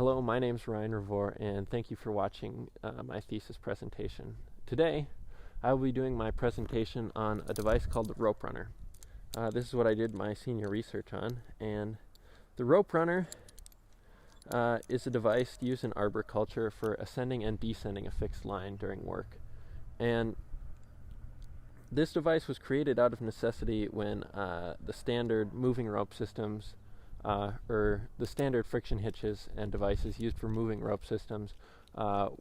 Hello, my name's Ryan Revoir, and thank you for watching my thesis presentation. Today, I will be doing my presentation on a device called the rope runner. This is what I did my senior research on, and the rope runner is a device used in arboriculture for ascending and descending a fixed line during work. And this device was created out of necessity when the standard moving rope systems or the standard friction hitches and devices used for moving rope systems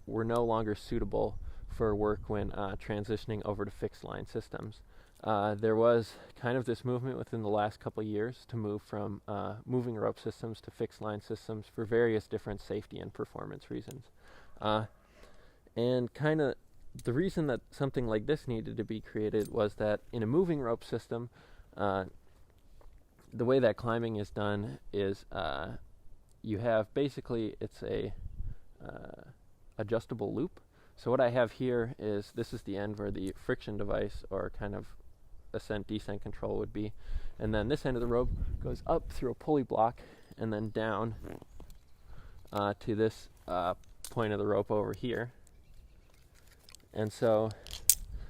were no longer suitable for work when transitioning over to fixed line systems. There was kind of this movement within the last couple of years to move from moving rope systems to fixed line systems for various different safety and performance reasons. And kind of the reason that something like this needed to be created was that in a moving rope system, the way that climbing is done is you have basically it's a adjustable loop. So what I have here is this is the end where the friction device or kind of ascent-descent control would be, and then this end of the rope goes up through a pulley block and then down to this point of the rope over here. And so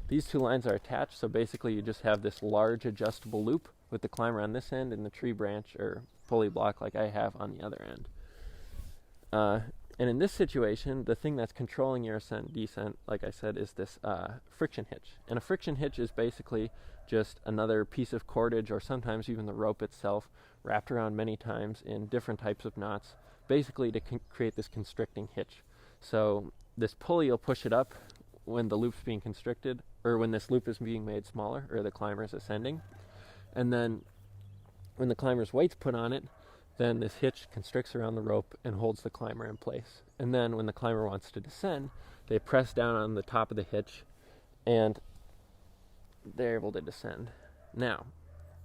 these two lines are attached, so basically you just have this large adjustable loop with the climber on this end and the tree branch or pulley block like I have on the other end. And in this situation, the thing that's controlling your ascent-descent, like I said, is this friction hitch. And a friction hitch is basically just another piece of cordage or sometimes even the rope itself wrapped around many times in different types of knots, basically to create this constricting hitch. So this pulley will push it up when the loop's being constricted, or when this loop is being made smaller, or the climber's ascending. And then when the climber's weight's put on it, then this hitch constricts around the rope and holds the climber in place. And then when the climber wants to descend, they press down on the top of the hitch and they're able to descend. Now,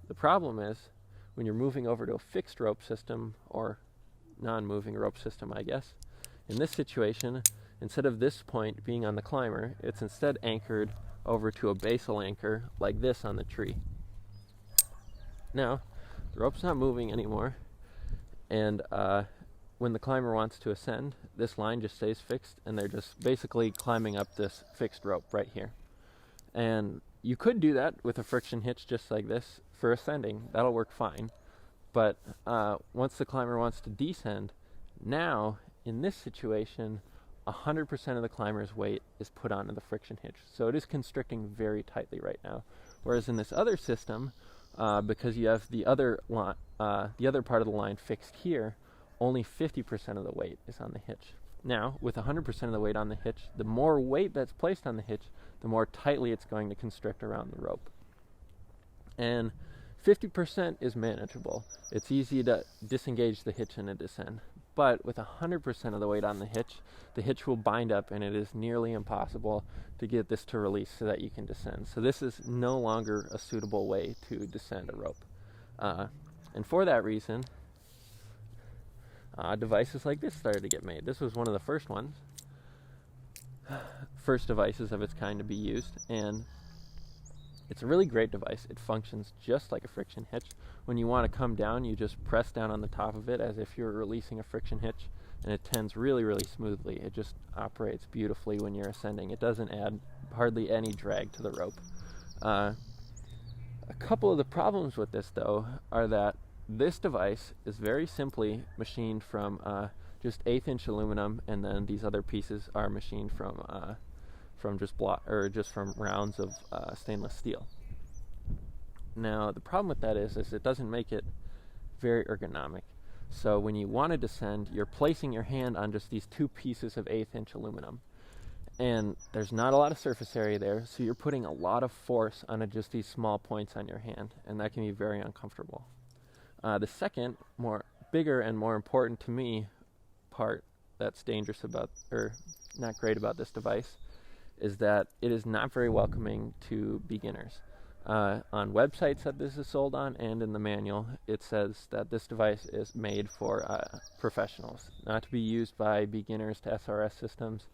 the problem is when you're moving over to a fixed rope system or non-moving rope system, I guess, in this situation, instead of this point being on the climber, it's instead anchored over to a basal anchor like this on the tree. Now, the rope's not moving anymore, and when the climber wants to ascend, this line just stays fixed, and they're just basically climbing up this fixed rope right here. And you could do that with a friction hitch just like this for ascending. That'll work fine. But once the climber wants to descend, now, in this situation, 100% of the climber's weight is put onto the friction hitch. So it is constricting very tightly right now. Whereas in this other system, because you have the other part of the line fixed here, only 50% of the weight is on the hitch. Now, with 100% of the weight on the hitch, the more weight that's placed on the hitch, the more tightly it's going to constrict around the rope. And 50% is manageable. It's easy to disengage the hitch in a descent. But with 100% of the weight on the hitch will bind up, and it is nearly impossible to get this to release so that you can descend. So this is no longer a suitable way to descend a rope. And for that reason, devices like this started to get made. This was one of the first ones, first devices of its kind to be used, and it's a really great device. It functions just like a friction hitch. When you want to come down, you just press down on the top of it as if you're releasing a friction hitch, and it tends really, really smoothly. It just operates beautifully when you're ascending. It doesn't add hardly any drag to the rope. A couple of the problems with this, though, are that this device is very simply machined from just 1/8 inch aluminum, and then these other pieces are machined from just from rounds of stainless steel. Now, the problem with that is it doesn't make it very ergonomic. So when you want to descend, you're placing your hand on just these two pieces of 1/8 inch aluminum. And there's not a lot of surface area there, so you're putting a lot of force on just these small points on your hand, and that can be very uncomfortable. The second, bigger and more important to me part that's dangerous about, or not great about this device, is that it is not very welcoming to beginners. On websites that this is sold on and in the manual, it says that this device is made for professionals, not to be used by beginners to SRS systems,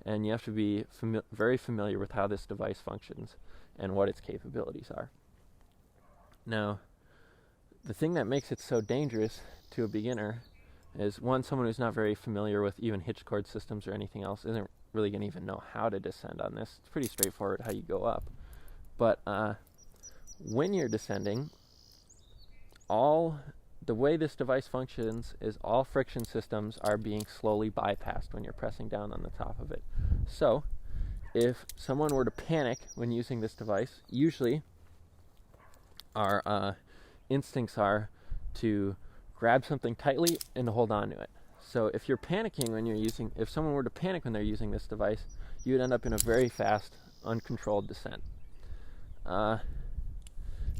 and you have to be very familiar with how this device functions and what its capabilities are. Now, the thing that makes it so dangerous to a beginner is one, someone who's not very familiar with even hitch cord systems or anything else isn't really going to even know how to descend on this. It's pretty straightforward how you go up. But when you're descending, the way this device functions is all friction systems are being slowly bypassed when you're pressing down on the top of it. So if someone were to panic when using this device, usually our instincts are to grab something tightly and to hold on to it. So if you're panicking when if someone were to panic when they're using this device, you would end up in a very fast, uncontrolled descent. And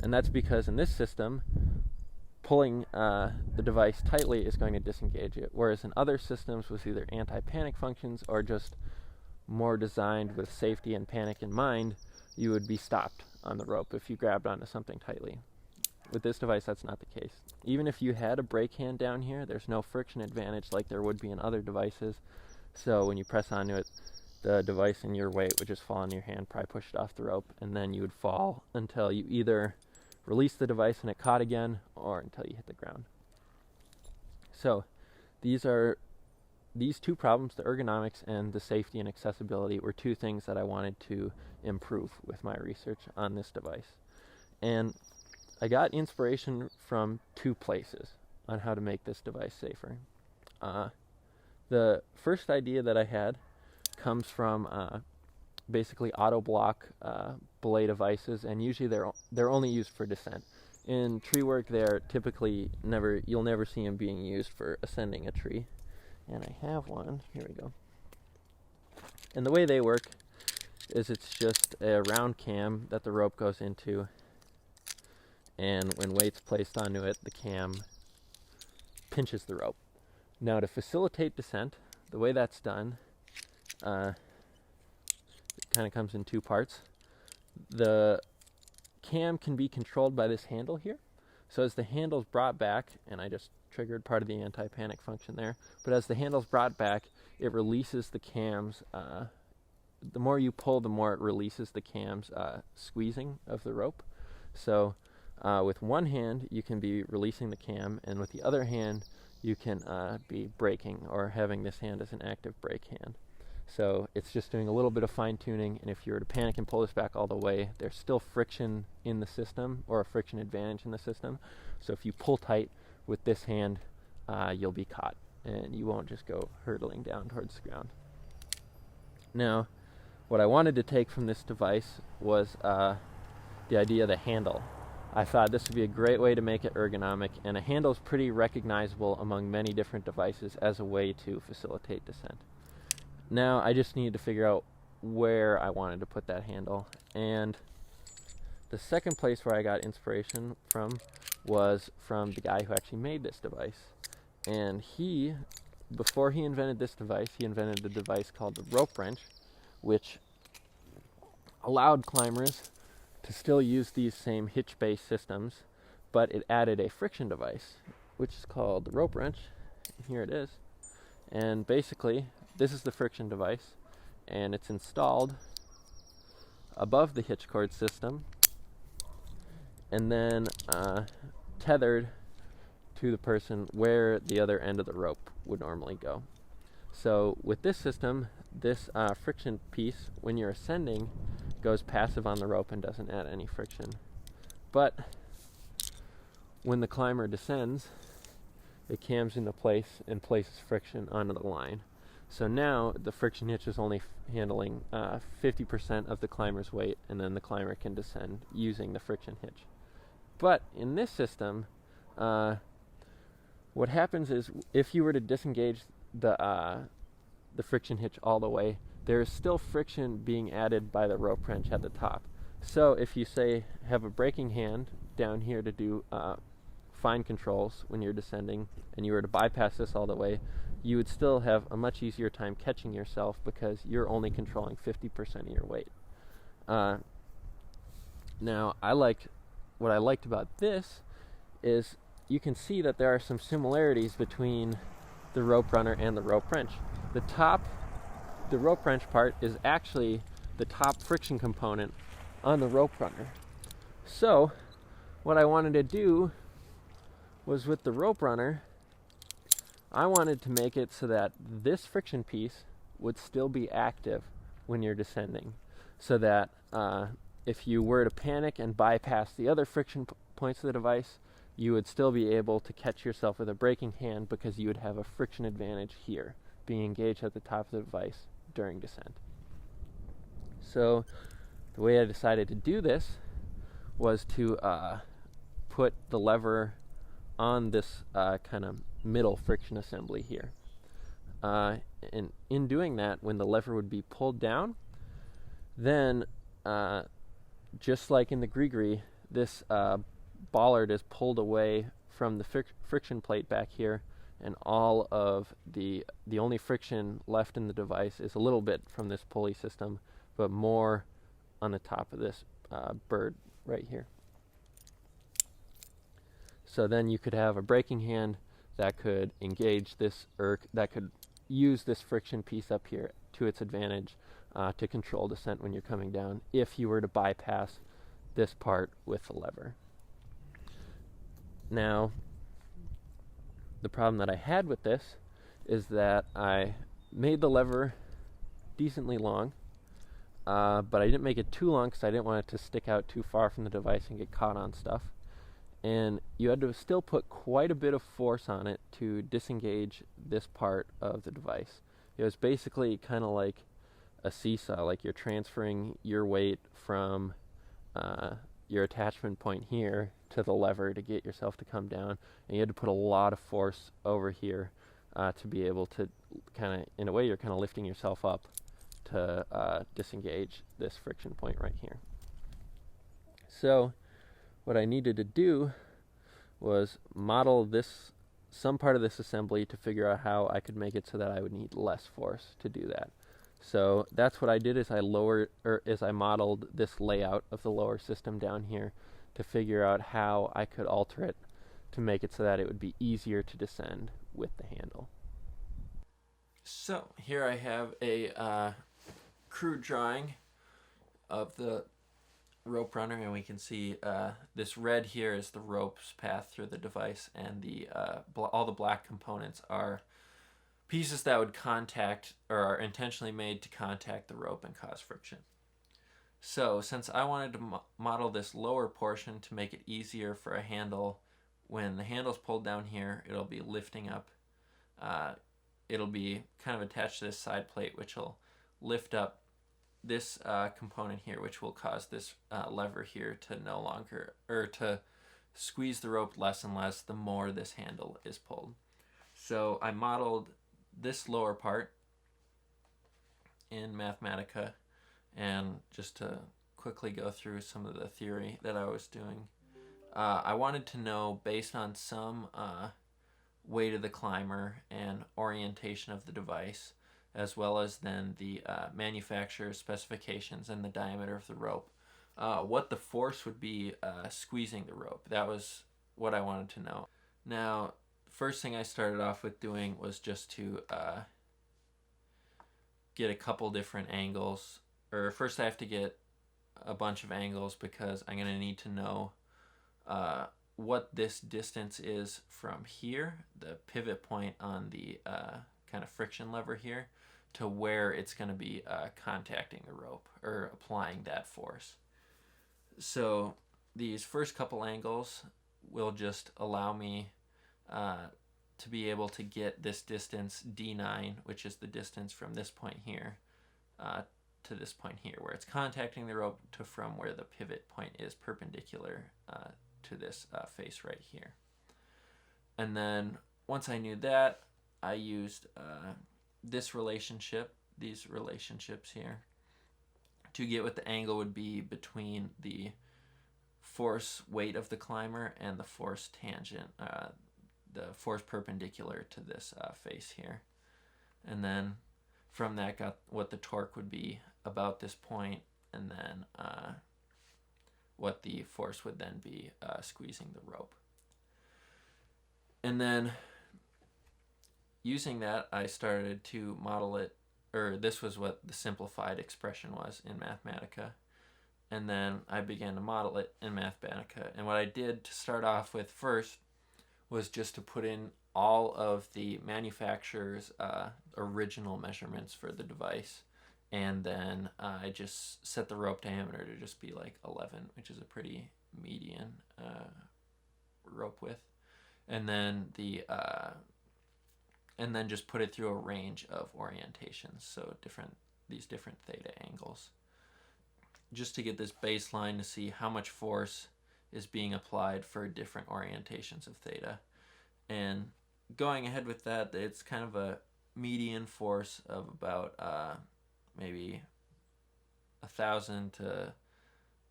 that's because in this system, pulling the device tightly is going to disengage it, whereas in other systems with either anti-panic functions or just more designed with safety and panic in mind, you would be stopped on the rope if you grabbed onto something tightly. With this device, that's not the case. Even if you had a brake hand down here, there's no friction advantage like there would be in other devices. So when you press onto it, the device and your weight would just fall on your hand, probably push it off the rope, and then you would fall until you either release the device and it caught again, or until you hit the ground. So these two problems, the ergonomics and the safety and accessibility, were two things that I wanted to improve with my research on this device. And I got inspiration from two places on how to make this device safer. The first idea that I had comes from basically auto block belay devices, and usually they're only used for descent. In tree work, they're typically you'll never see them being used for ascending a tree. And I have one. Here we go. And the way they work is it's just a round cam that the rope goes into, and when weight's placed onto it, the cam pinches the rope. Now, to facilitate descent, the way that's done, it kind of comes in two parts. The cam can be controlled by this handle here. So as the handle's brought back, and I just triggered part of the anti-panic function there, but as the handle's brought back, it releases the cams. The more you pull, the more it releases the cams squeezing of the rope. So with one hand, you can be releasing the cam, and with the other hand, you can be braking or having this hand as an active brake hand. So it's just doing a little bit of fine-tuning, and if you were to panic and pull this back all the way, there's still friction in the system, or a friction advantage in the system. So if you pull tight with this hand, you'll be caught, and you won't just go hurtling down towards the ground. Now, what I wanted to take from this device was the idea of the handle. I thought this would be a great way to make it ergonomic, and a handle is pretty recognizable among many different devices as a way to facilitate descent. Now I just needed to figure out where I wanted to put that handle, and the second place where I got inspiration from was from the guy who actually made this device. And before he invented this device, he invented a device called the rope wrench, which allowed climbers to still use these same hitch-based systems, but it added a friction device, which is called the rope wrench. Here it is. And basically, this is the friction device, and it's installed above the hitch cord system, and then tethered to the person where the other end of the rope would normally go. So with this system, this friction piece, when you're ascending, goes passive on the rope and doesn't add any friction. But when the climber descends, it cams into place and places friction onto the line. So now the friction hitch is only handling 50% of the climber's weight, and then the climber can descend using the friction hitch. But in this system, what happens is if you were to disengage the friction hitch all the way, there is still friction being added by the rope wrench at the top. So if you say have a braking hand down here to do fine controls when you're descending, and you were to bypass this all the way, you would still have a much easier time catching yourself because you're only controlling 50% of your weight. Now, what I liked about this is you can see that there are some similarities between the rope runner and the rope wrench. The rope wrench part is actually the top friction component on the rope runner. So what I wanted to do was with the rope runner, I wanted to make it so that this friction piece would still be active when you're descending, so that if you were to panic and bypass the other friction points of the device, you would still be able to catch yourself with a braking hand because you would have a friction advantage here, being engaged at the top of the device during descent. So the way I decided to do this was to put the lever on this kind of middle friction assembly here. And in doing that, when the lever would be pulled down, then just like in the Grigri, this bollard is pulled away from the friction plate back here, and all of the only friction left in the device is a little bit from this pulley system, but more on the top of this bird right here. So then you could have a braking hand that could engage this, or that could use this friction piece up here to its advantage to control descent when you're coming down, if you were to bypass this part with the lever. Now, the problem that I had with this is that I made the lever decently long, but I didn't make it too long because I didn't want it to stick out too far from the device and get caught on stuff. And you had to still put quite a bit of force on it to disengage this part of the device. It was basically kind of like a seesaw, like you're transferring your weight from your attachment point here to the lever to get yourself to come down, and you had to put a lot of force over here to be able to kind of, in a way, you're kind of lifting yourself up to disengage this friction point right here. So what I needed to do was model this, some part of this assembly, to figure out how I could make it so that I would need less force to do that. So that's what I did, is I modeled this layout of the lower system down here to figure out how I could alter it to make it so that it would be easier to descend with the handle. So here I have a crude drawing of the rope runner, and we can see this red here is the rope's path through the device, and the all the black components are pieces that would contact, or are intentionally made to contact, the rope and cause friction. So since I wanted to model this lower portion to make it easier for a handle, when the handle's pulled down here, it'll be lifting up, it'll be kind of attached to this side plate, which will lift up this component here, which will cause this lever here to no longer, or to squeeze the rope less and less the more this handle is pulled. So I modeled this lower part in Mathematica, and just to quickly go through some of the theory that I was doing, I wanted to know, based on some weight of the climber and orientation of the device, as well as then the manufacturer's specifications and the diameter of the rope, what the force would be squeezing the rope. That was what I wanted to know. Now, first thing I started off with doing was just to get a couple different angles, or first I have to get a bunch of angles, because I'm going to need to know what this distance is from here, the pivot point on the kind of friction lever here, to where it's going to be contacting the rope, or applying that force. So these first couple angles will just allow me to be able to get this distance D9, which is the distance from this point here to this point here, where it's contacting the rope, to from where the pivot point is perpendicular to this face right here. And then once I knew that, I used this relationship, these relationships here, to get what the angle would be between the force weight of the climber and the force tangent, the force perpendicular to this face here. And then from that got what the torque would be about this point, and then what the force would then be squeezing the rope. And then using that, I started to model it, or this was what the simplified expression was in Mathematica. And then I began to model it in Mathematica. And what I did to start off with first was just to put in all of the manufacturer's original measurements for the device, and then I just set the rope diameter to just be like 11, which is a pretty median rope width, and then just put it through a range of orientations, so these different theta angles, just to get this baseline to see how much force is being applied for different orientations of theta. And going ahead with that, it's kind of a median force of about maybe 1,000 to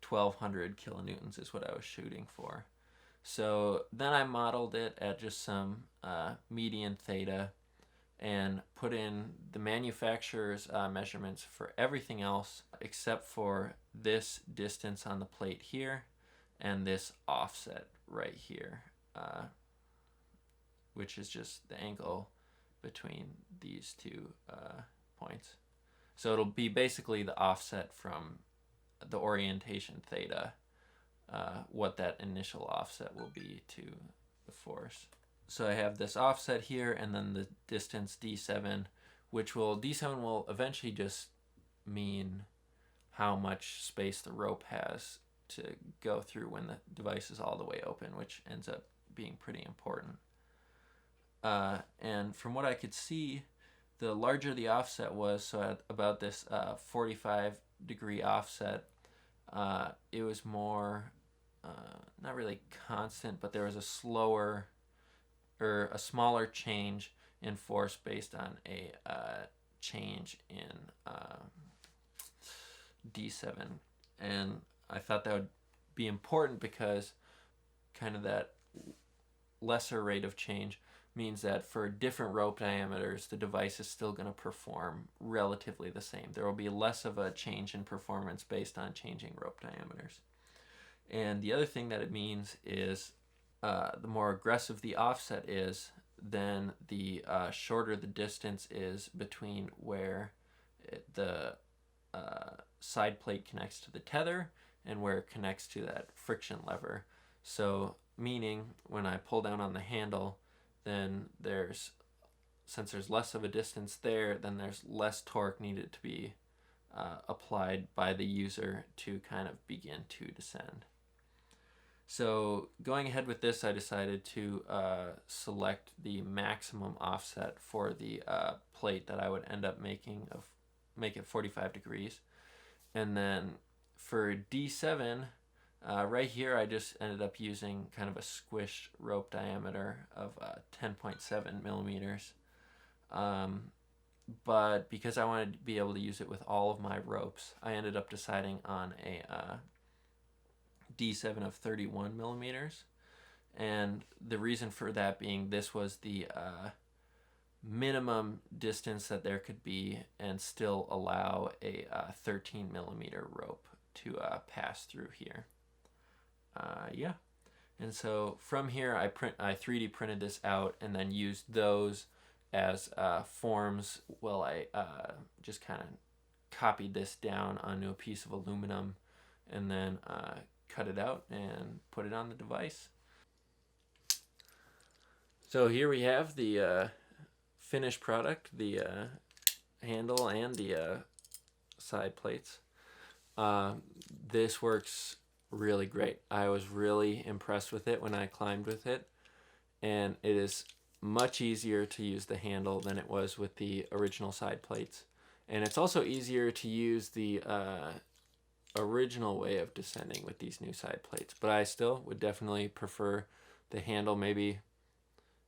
1,200 kilonewtons is what I was shooting for. So then I modeled it at just some median theta and put in the manufacturer's measurements for everything else except for this distance on the plate here and this offset right here, which is just the angle between these two points. So it'll be basically the offset from the orientation theta, what that initial offset will be to the force. So I have this offset here and then the distance d7, d7 will eventually just mean how much space the rope has to go through when the device is all the way open, which ends up being pretty important. And from what I could see, the larger the offset was, so at about this 45-degree offset, it was more, not really constant, but there was a smaller change in force based on a change in D7. And I thought that would be important because kind of that lesser rate of change means that for different rope diameters, the device is still going to perform relatively the same. There will be less of a change in performance based on changing rope diameters. And the other thing that it means is the more aggressive the offset is, then the shorter the distance is between where the side plate connects to the tether and where it connects to that friction lever. So meaning when I pull down on the handle, then since there's less of a distance there, then there's less torque needed to be applied by the user to kind of begin to descend. So going ahead with this, I decided to select the maximum offset for the plate that I would end up make it 45 degrees. And then for D7, right here I just ended up using kind of a squished rope diameter of 10.7 millimeters. But because I wanted to be able to use it with all of my ropes, I ended up deciding on a D7 of 31 millimeters. And the reason for that being this was the minimum distance that there could be and still allow a 13 millimeter rope to pass through here. Yeah. And so from here I 3D printed this out and then used those as forms while I just kind of copied this down onto a piece of aluminum and then cut it out and put it on the device. So here we have the finished product, the handle and the side plates. This works really great. I was really impressed with it when I climbed with it, and it is much easier to use the handle than it was with the original side plates. And it's also easier to use the original way of descending with these new side plates, but I still would definitely prefer the handle, maybe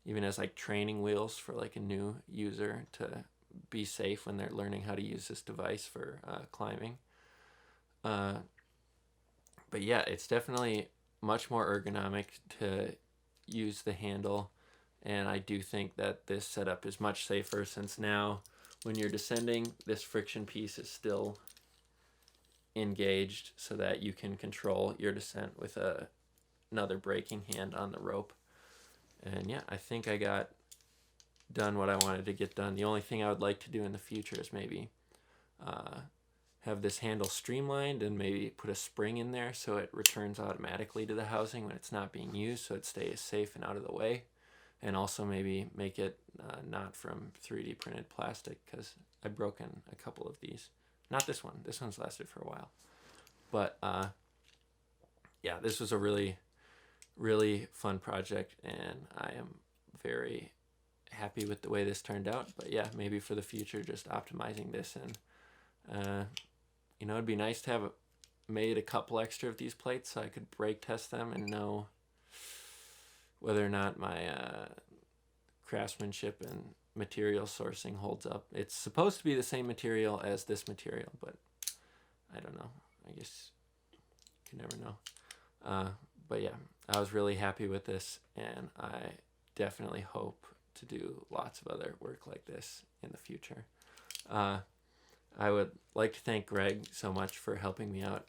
even as like training wheels for like a new user to be safe when they're learning how to use this device for climbing. But yeah, it's definitely much more ergonomic to use the handle, and I do think that this setup is much safer, since now when you're descending, this friction piece is still engaged so that you can control your descent with another braking hand on the rope. And yeah, I think I got done what I wanted to get done. The only thing I would like to do in the future is maybe have this handle streamlined and maybe put a spring in there so it returns automatically to the housing when it's not being used, so it stays safe and out of the way. and also maybe make it not from 3D printed plastic, because I've broken a couple of these. Not this one. This one's lasted for a while. But yeah, this was a really, really fun project, and I am very happy with the way this turned out. But yeah, maybe for the future, just optimizing this, and you know, it'd be nice to have made a couple extra of these plates so I could brake test them and know whether or not my craftsmanship and material sourcing holds up. It's supposed to be the same material as this material, but I don't know. I guess you can never know. But yeah, I was really happy with this, and I definitely hope to do lots of other work like this in the future. I would like to thank Greg so much for helping me out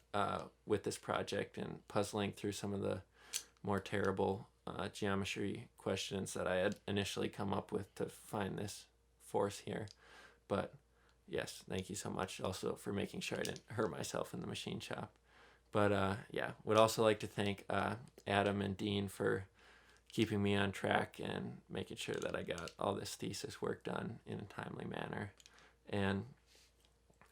with this project and puzzling through some of the more terrible geometry questions that I had initially come up with to find this force here. But yes, thank you so much also for making sure I didn't hurt myself in the machine shop. But yeah, would also like to thank Adam and Dean for keeping me on track and making sure that I got all this thesis work done in a timely manner. And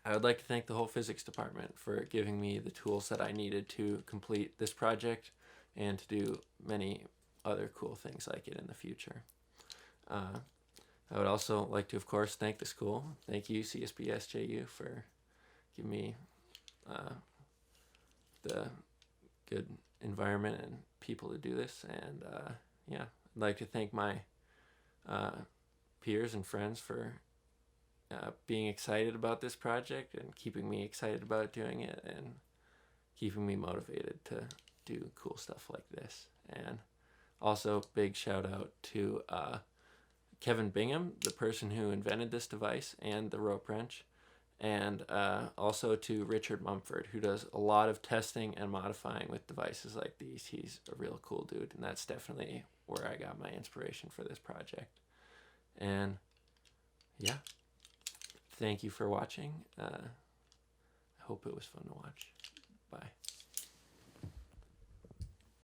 I would like to thank the whole physics department for giving me the tools that I needed to complete this project and to do many other cool things like it in the future. I would also like to, of course, thank the school. Thank you, CSBSJU, for giving me the good environment and people to do this. And yeah, I'd like to thank my peers and friends for being excited about this project and keeping me excited about doing it and keeping me motivated to do cool stuff like this. And also, big shout out to Kevin Bingham, the person who invented this device and the rope wrench, and also to Richard Mumford, who does a lot of testing and modifying with devices like these. He's a real cool dude, and that's definitely where I got my inspiration for this project. And yeah, thank you for watching. I hope it was fun to watch. Bye.